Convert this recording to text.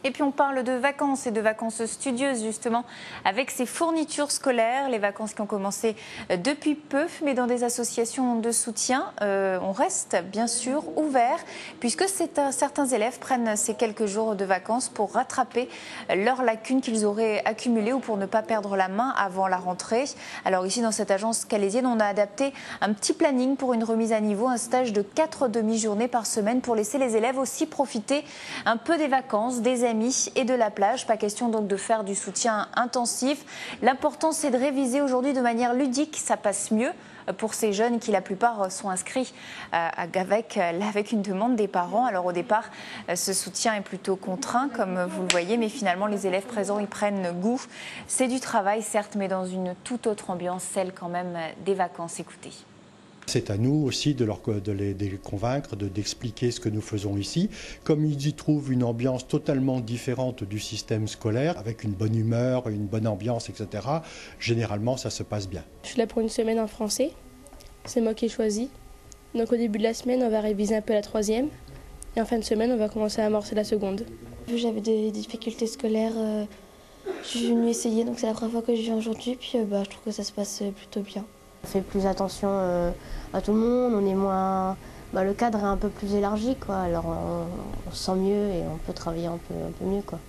Et puis on parle de vacances et de vacances studieuses justement avec ces fournitures scolaires, les vacances qui ont commencé depuis peu, mais dans des associations de soutien, on reste bien sûr ouvert puisque certains élèves prennent ces quelques jours de vacances pour rattraper leurs lacunes qu'ils auraient accumulées ou pour ne pas perdre la main avant la rentrée. Alors ici dans cette agence calaisienne, on a adapté un petit planning pour une remise à niveau, un stage de 4 demi-journées par semaine pour laisser les élèves aussi profiter un peu des vacances, des amis et de la plage. Pas question donc de faire du soutien intensif. L'important c'est de réviser aujourd'hui de manière ludique, ça passe mieux pour ces jeunes qui la plupart sont inscrits avec une demande des parents. Alors au départ, ce soutien est plutôt contraint comme vous le voyez, mais finalement les élèves présents y prennent goût. C'est du travail certes, mais dans une toute autre ambiance, celle quand même des vacances. Écoutez. C'est à nous aussi de les convaincre, d'expliquer ce que nous faisons ici. Comme ils y trouvent une ambiance totalement différente du système scolaire, avec une bonne humeur, une bonne ambiance, etc., généralement ça se passe bien. Je suis là pour une semaine en français, c'est moi qui ai choisi. Donc au début de la semaine, on va réviser un peu la troisième. Et en fin de semaine, on va commencer à amorcer la seconde. J'avais des difficultés scolaires, je suis venue essayer, donc c'est la première fois que je viens aujourd'hui, puis je trouve que ça se passe plutôt bien. On fait plus attention à tout le monde, on est moins... le cadre est un peu plus élargi, quoi. Alors on se sent mieux et on peut travailler un peu mieux, quoi.